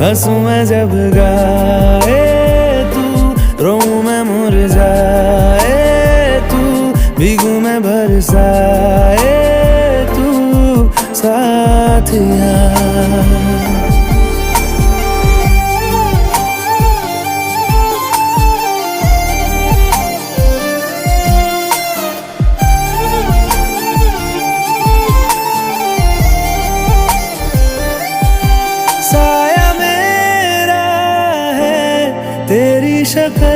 हंसू मैं जब गाए तू, रोऊं मैं मुरझाए तू, भीगू मैं बरसाए तू साथिया। साया मेरा है तेरी शक्ल